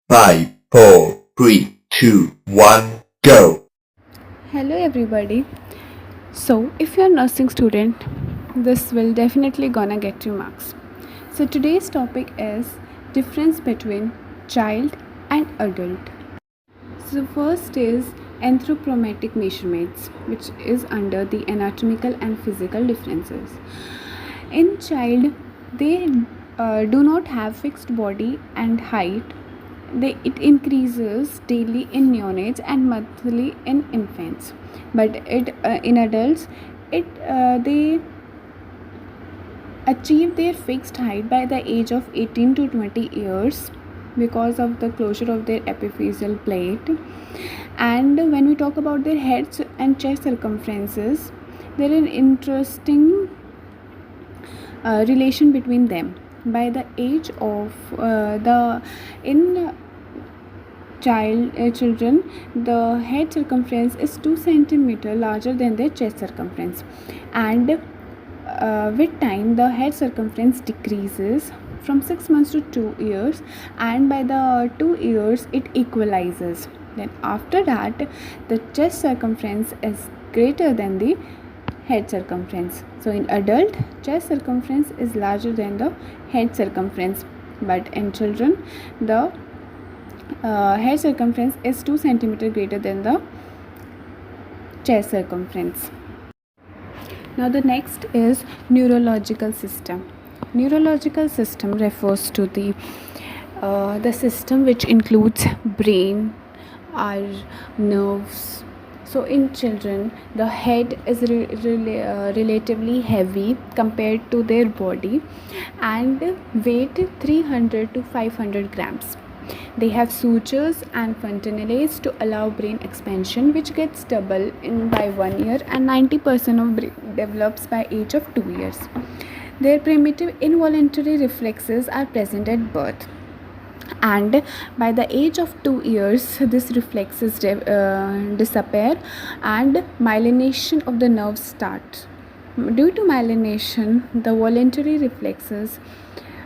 5, 4, 3, 2, 1, go! Hello everybody. So if you're a nursing student, this will definitely gonna get you marks. So today's topic is difference between child and adult. So first is anthropometric measurements, which is under the anatomical and physical differences. In child, they do not have fixed body and height. It increases daily in neonates and monthly in infants, but in adults they achieve their fixed height by the age of 18 to 20 years because of the closure of their epiphyseal plate. And when we talk about their heads and chest circumferences, there is an interesting relation between them. By the age of the in children, the head circumference is 2 centimeter larger than their chest circumference, and with time the head circumference decreases from 6 months to 2 years, and by the 2 years it equalizes. Then after that the chest circumference is greater than the head circumference. So in adult, chest circumference is larger than the head circumference, but in children the head circumference is 2 centimeter greater than the chest circumference. Now the next is neurological system. Neurological system refers to the system which includes brain, our nerves. So in children, the head is relatively heavy compared to their body and weight 300 to 500 grams. They have sutures and fontanelles to allow brain expansion, which gets double in by 1 year, and 90% of brain develops by age of 2 years. Their primitive involuntary reflexes are present at birth, and by the age of 2 years these reflexes disappear and myelination of the nerves starts. Due to myelination, the voluntary reflexes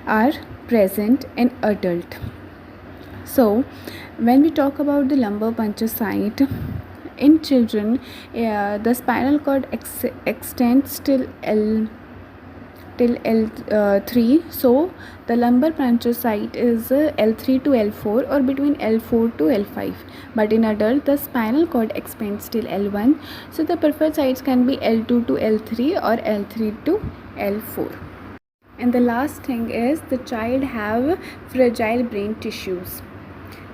are present in adult. So when we talk about the lumbar puncture site in children, the spinal cord extends till L3. So the lumbar puncture site is L3 to L4 or between L4 to L5, but in adult the spinal cord expands till L1. So the preferred sites can be L2 to L3 or L3 to L4. And the last thing is the child have fragile brain tissues.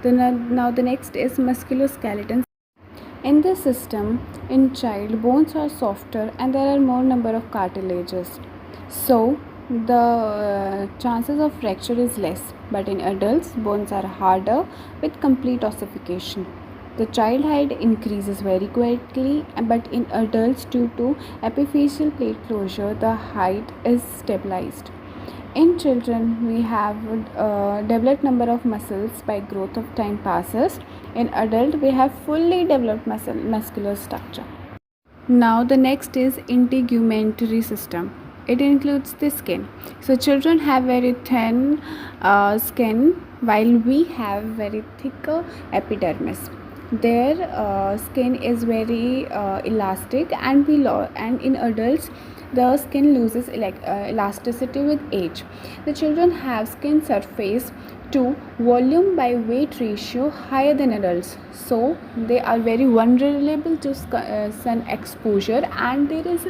Now the next is musculoskeleton. In this system, in child, bones are softer and there are more number of cartilages, so the chances of fracture is less, but in adults bones are harder with complete ossification. The child height increases very quickly, but in adults due to epiphyseal plate closure the height is stabilized. In children, we have developed number of muscles by growth of time passes. In adult, we have fully developed muscular structure. Now the next is integumentary system. It includes the skin. So children have very thin skin, while we have very thicker epidermis. Their skin is very elastic, and and in adults the skin loses elasticity with age. The children have skin surface to volume by weight ratio higher than adults, so they are very vulnerable to sun exposure, and there is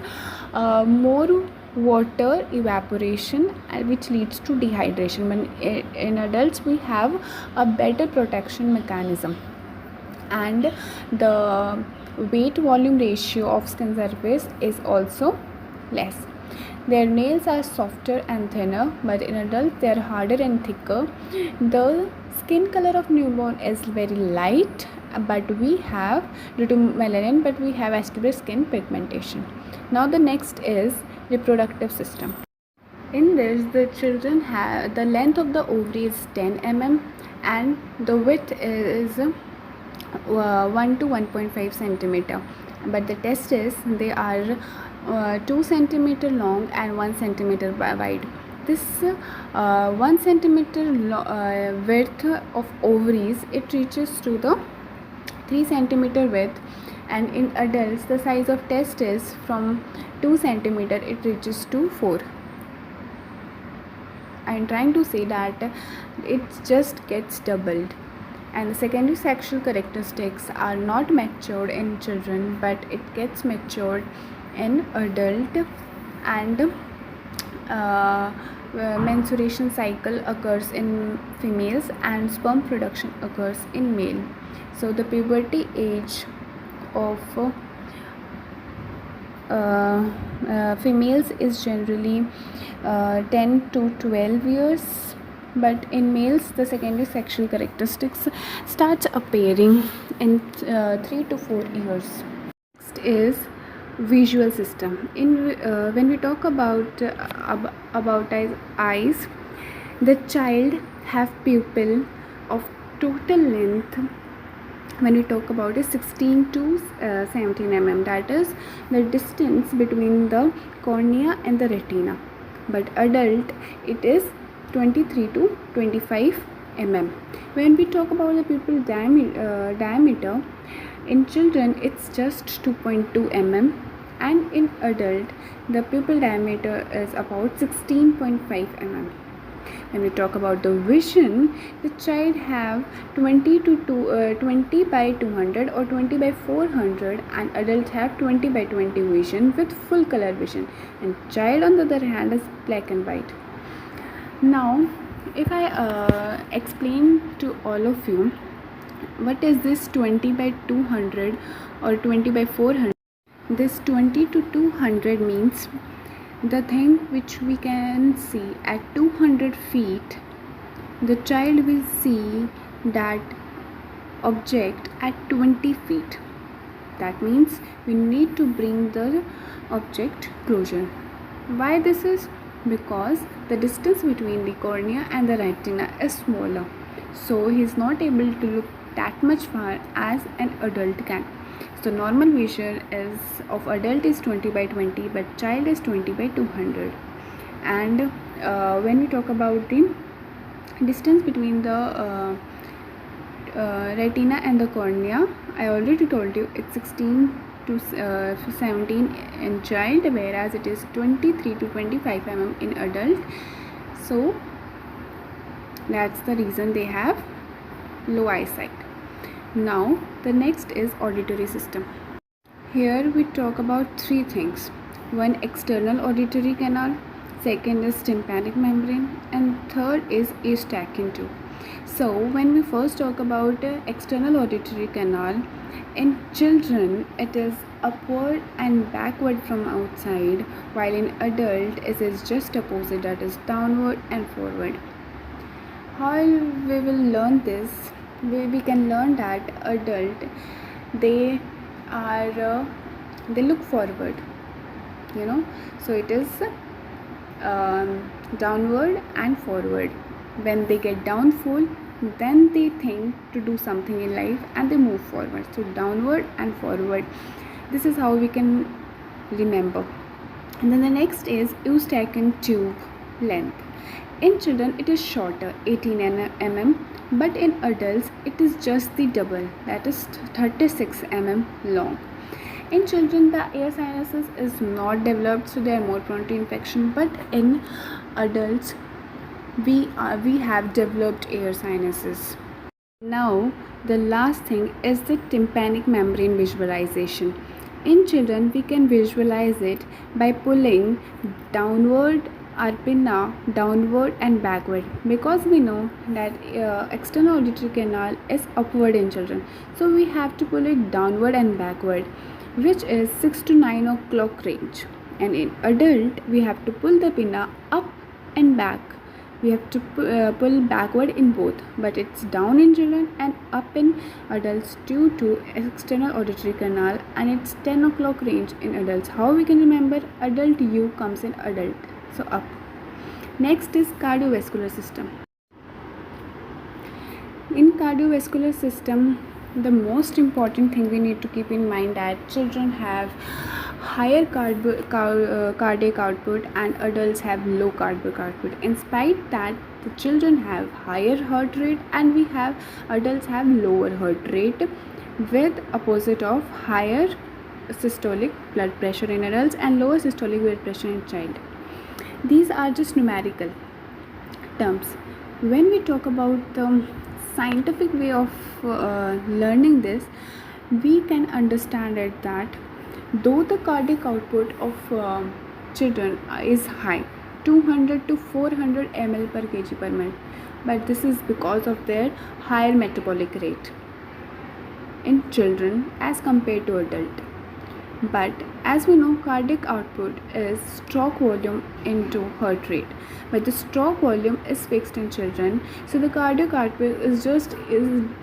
more water evaporation which leads to dehydration. But in adults we have a better protection mechanism, and the weight volume ratio of skin surface is also less. Their nails are softer and thinner, but in adults they are harder and thicker. The skin color of newborn is very light, but we have due to melanin, but we have established skin pigmentation. Now the next is reproductive system. In this, the children have the length of the ovary is 10 mm and the width is 1 to 1.5 centimeter, but the testes they are 2 centimeter long and 1 centimeter wide. This 1 centimeter width of ovaries, it reaches to the 3 centimeter width, and in adults the size of testes from 2 centimeter it reaches to 4. I'm trying to say that it just gets doubled. And the secondary sexual characteristics are not matured in children, but it gets matured in adult. And menstruation cycle occurs in females and sperm production occurs in male. So the puberty age of females is generally 10 to 12 years, but in males the secondary sexual characteristics starts appearing in 3 to 4 years. Next is visual system. When we talk about eyes, the child have pupil of total length, when we talk about is 16 to 17 mm, that is the distance between the cornea and the retina, but adult it is 23 to 25 mm. When we talk about the pupil diameter, in children it's just 2.2 mm, and in adult the pupil diameter is about 16.5 mm. When we talk about the vision, the child have 20 by 200 or 20 by 400, and adults have 20 by 20 vision with full color vision, and child on the other hand is black and white. Now if I explain to all of you what is this 20 by 200 or 20 by 400, this 20 to 200 means the thing which we can see at 200 feet, the child will see that object at 20 feet. That means we need to bring the object closer. Why this is? Because the distance between the cornea and the retina is smaller, so he is not able to look that much far as an adult can. So normal vision is of adult is 20 by 20, but child is 20 by 200. And when we talk about the distance between the retina and the cornea, I already told you it's 16 to 17 in child, whereas it is 23 to 25 mm in adult. So that's the reason they have low eyesight. Now the next is auditory system. Here we talk about three things. One, external auditory canal, second is tympanic membrane, and third is eustachian tube. So when we first talk about external auditory canal, in children it is upward and backward from outside, while in adult it is just opposite, that is downward and forward. How we will learn this? We can learn that adult they look forward, so it is downward and forward. When they get downfall, then they think to do something in life and they move forward. So downward and forward, this is how we can remember. And then the next is eustachian tube length. In children it is shorter, 18 mm, but in adults it is just the double, that is 36 mm long. In children the air sinuses is not developed, so they are more prone to infection, but in adults we have developed air sinuses. Now the last thing is the tympanic membrane visualization. In children we can visualize it by pulling downward our pinna downward and backward, because we know that external auditory canal is upward in children, so we have to pull it downward and backward, which is 6 to 9 o'clock range. And in adult we have to pull the pinna up and back. We have to pull backward in both, but it's down in children and up in adults due to external auditory canal, and it's 10 o'clock range in adults. How we can remember? Adult U comes in adult, so up. Next is cardiovascular system. In cardiovascular system the most important thing we need to keep in mind that children have higher cardiac output and adults have low cardiac output. In spite that the children have higher heart rate and we have adults have lower heart rate, with opposite of higher systolic blood pressure in adults and lower systolic blood pressure in child. These are just numerical terms. When we talk about the scientific way of learning this, we can understand it that though the cardiac output of children is high, 200 to 400 ml per kg per minute, but this is because of their higher metabolic rate in children as compared to adult. But as we know, cardiac output is stroke volume into heart rate, but the stroke volume is fixed in children, so the cardiac output is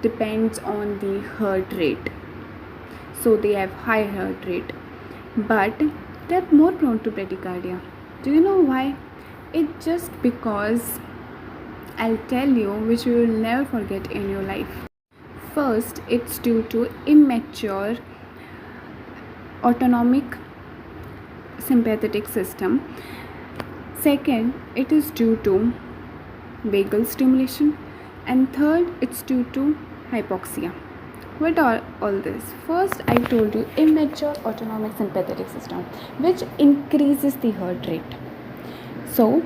depends on the heart rate. So they have high heart rate, but they're more prone to bradycardia. Do you know why? It's just because I'll tell you, which you will never forget in your life. First, it's due to immature autonomic sympathetic system. Second, it is due to vagal stimulation, and third, it's due to hypoxia. What are all this? First, I told you immature autonomic sympathetic system, which increases the heart rate. So,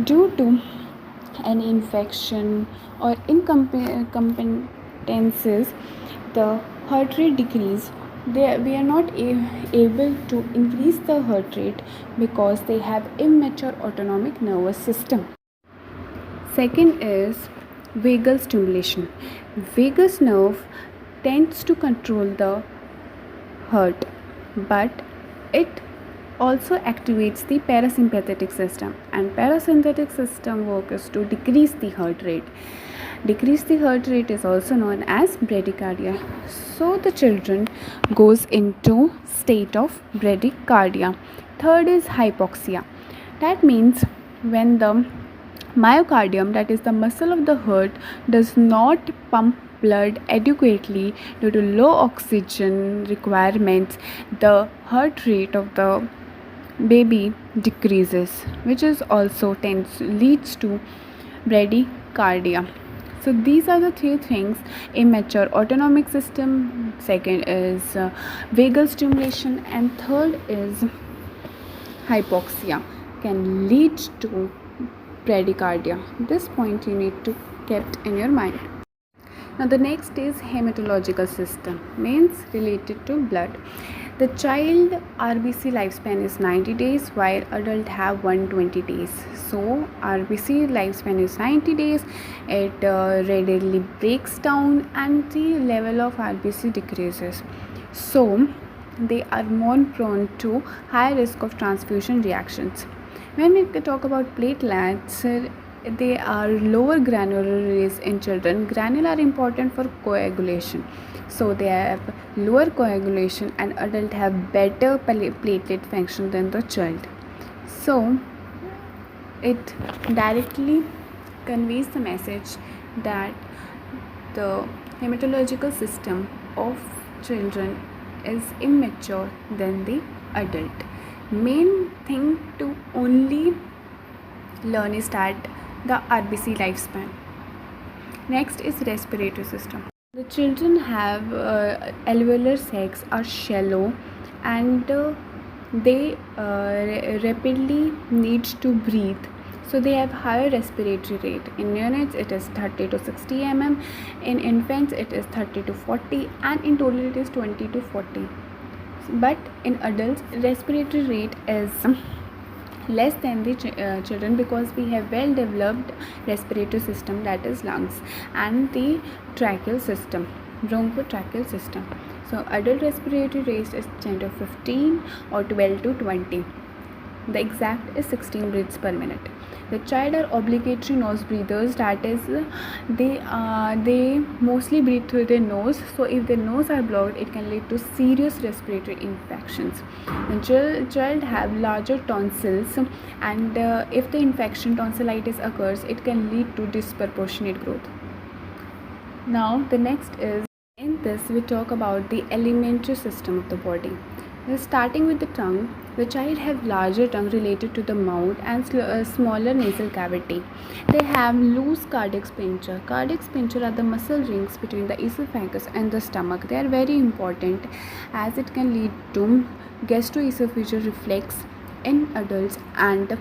due to any infection or incompetences, the heart rate decrease. We are not able to increase the heart rate because they have immature autonomic nervous system. Second is vagal stimulation. Vagus nerve tends to control the heart, but it also activates the parasympathetic system, and parasympathetic system work is to decrease the heart rate. Decrease the heart rate is also known as bradycardia. So the children goes into state of bradycardia. Third is hypoxia. That means when the myocardium, that is the muscle of the heart, does not pump blood adequately due to low oxygen requirements, the heart rate of the baby decreases, which is also leads to bradycardia. So these are the three things: immature autonomic system, second is vagal stimulation, and third is hypoxia can lead to bradycardia. This point you need to keep in your mind. Now the next is hematological system, means related to blood. The child RBC lifespan is 90 days while adult have 120 days. So RBC lifespan is 90 days, it readily breaks down and the level of RBC decreases. So they are more prone to high risk of transfusion reactions. When we talk about platelets, they are lower granular release in children. Granule are important for coagulation, so they have lower coagulation, and adult have better platelet function than the child. So it directly conveys the message that the hematological system of children is immature than the adult. Main thing to only learn is that the RBC lifespan. Next is respiratory system. The children have alveolar sacs are shallow, and they rapidly need to breathe, so they have higher respiratory rate. In neonates it is 30 to 60 mm, in infants it is 30 to 40, and in toddler it is 20 to 40. But in adults, respiratory rate is less than the children, because we have well developed respiratory system, that is lungs, and the tracheal system, bronchotracheal system. So adult respiratory rate is 10 to 15 or 12 to 20. The exact is 16 breaths per minute. The child are obligatory nose breathers, that is they mostly breathe through their nose. So if their nose are blocked, it can lead to serious respiratory infections. The child have larger tonsils, and if the infection tonsillitis occurs, it can lead to disproportionate growth. Now the next is, in this we talk about the alimentary system of the body. Now, starting with the tongue, the child have larger tongue related to the mouth and smaller nasal cavity. They have loose cardiac sphincter. Cardiac sphincter are the muscle rings between the esophagus and the stomach. They are very important as it can lead to gastroesophageal reflex in adults and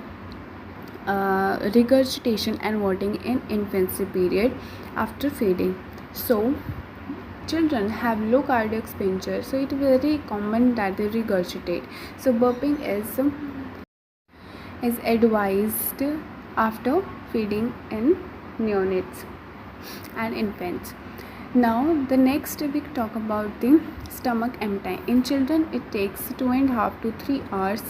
regurgitation and vomiting in infancy period after feeding. So children have low cardiac sphincter, so it is very common that they regurgitate. So burping is advised after feeding in neonates and infants. Now the next we talk about the stomach empty. In children it takes 2.5 to 3 hours,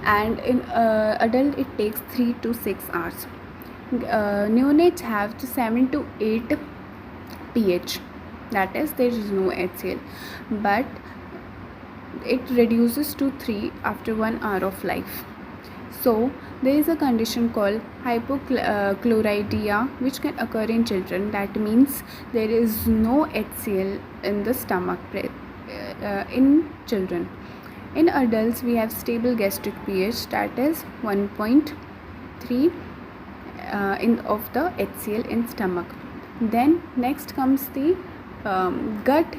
and in adult it takes 3 to 6 hours. Neonates have 7 to 8 pH, that is there is no HCl, but it reduces to 3 after 1 hour of life. So there is a condition called hypochlorhydria which can occur in children. That means there is no HCl in the stomach in children. In adults we have stable gastric pH, that is 1.3 of the HCl in stomach. Then next comes the gut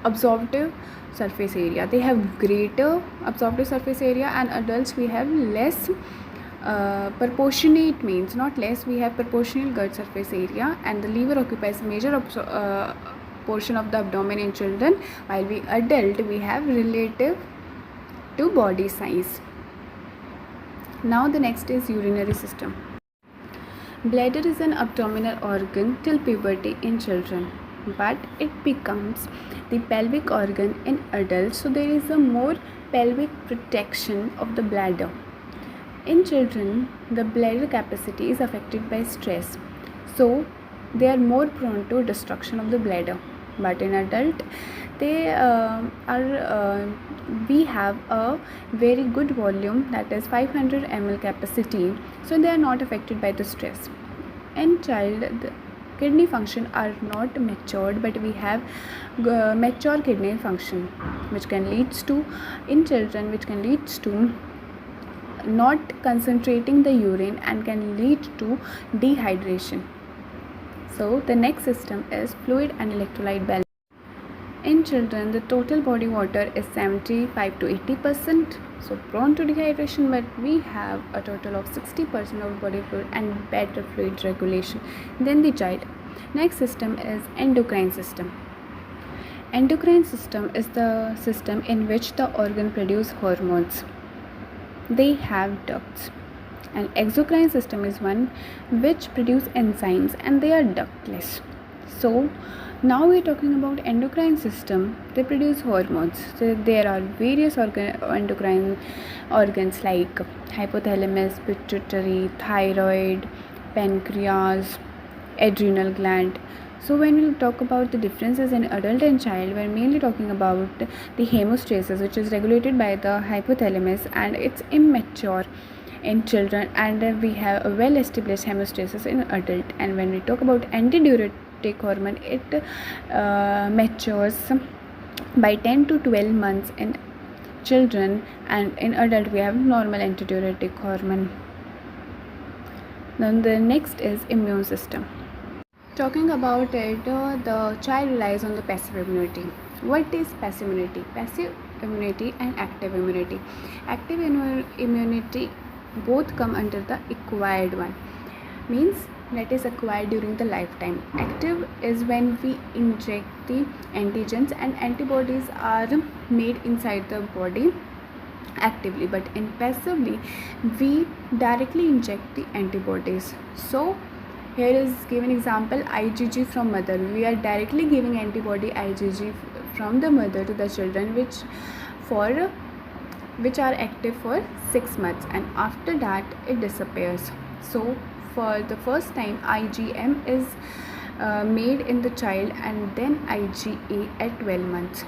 absorptive surface area. They have greater absorptive surface area, and adults we have less proportionate, means not less, we have proportional gut surface area, and the liver occupies major portion of the abdomen in children, while we adult we have relative to body size. Now the next is urinary system. Bladder is an abdominal organ till puberty in children, but it becomes the pelvic organ in adults, so there is a more pelvic protection of the bladder. In children the bladder capacity is affected by stress, so they are more prone to destruction of the bladder, but in adult they we have a very good volume, that is 500 ml capacity, so they are not affected by the stress. In child the kidney function are not matured, but we have mature kidney function which can leads to, in children, which can leads to not concentrating the urine and can lead to dehydration. So the next system is fluid and electrolyte balance. In children the total body water is 75 to 80%, so prone to dehydration, but we have a total of 60% of body fluid and better fluid regulation than the child. Next system is endocrine system. Endocrine system is the system in which the organ produce hormones. They have ducts. And exocrine system is one which produce enzymes, and they are ductless. So now we are talking about endocrine system. They produce hormones. So there are various endocrine organs like hypothalamus, pituitary, thyroid, pancreas, adrenal gland. So when we talk about the differences in adult and child, we're mainly talking about the hemostasis, which is regulated by the hypothalamus, and it's immature in children, and we have a well established hemostasis in adult. And when we talk about antidiuretic hormone, it matures by 10 to 12 months in children, and in adult we have normal antidiuretic hormone. Then the next is immune system. Talking about it, the child relies on the passive immunity. What is passive immunity? Passive immunity and active immunity. Active immunity both come under the acquired one, means that is acquired during the lifetime. Active is when we inject the antigens and antibodies are made inside the body actively, but in passively we directly inject the antibodies. So here is given example IgG from mother. We are directly giving antibody IgG from the mother to the children, which are active for 6 months, and after that it disappears. So for the first time IgM is made in the child, and then IgA at 12 months.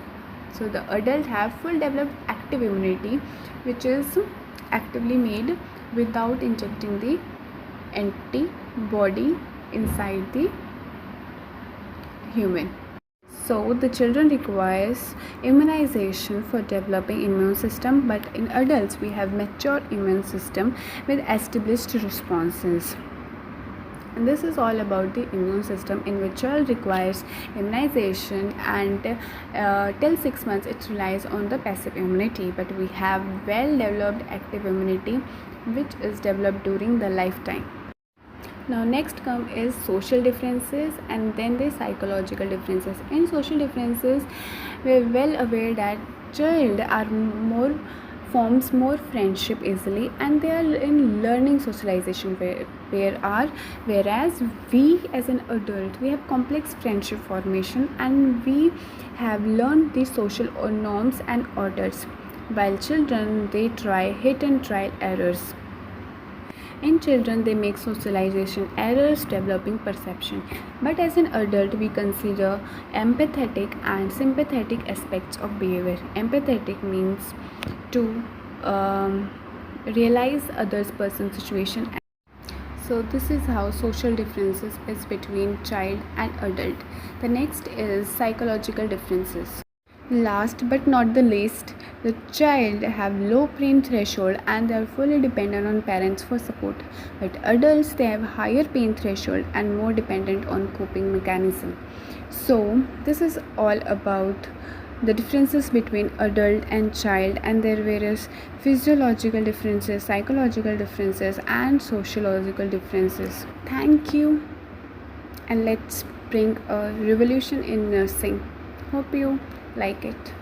So the adult have full developed active immunity, which is actively made without injecting the antibody inside the human. So the children requires immunization for developing immune system, but in adults we have mature immune system with established responses. And this is all about the immune system, in which child requires immunization, and till 6 months it relies on the passive immunity, but we have well developed active immunity which is developed during the lifetime. Now next come is social differences and then the psychological differences. In social differences, we are well aware that child are more forms more friendship easily, and they are in learning socialization whereas we as an adult, we have complex friendship formation, and we have learned the social norms and orders, while children they try hit and trial errors. In children, they make socialization errors, developing perception. But as an adult, we consider empathetic and sympathetic aspects of behavior. Empathetic means to realize others person's situation. So this is how social differences is between child and adult. The next is psychological differences. Last but not the least, the child have low pain threshold and they are fully dependent on parents for support. But adults, they have higher pain threshold and more dependent on coping mechanism. So this is all about the differences between adult and child and their various physiological differences, psychological differences and sociological differences. Thank you, and let's bring a revolution in nursing. Hope you like it.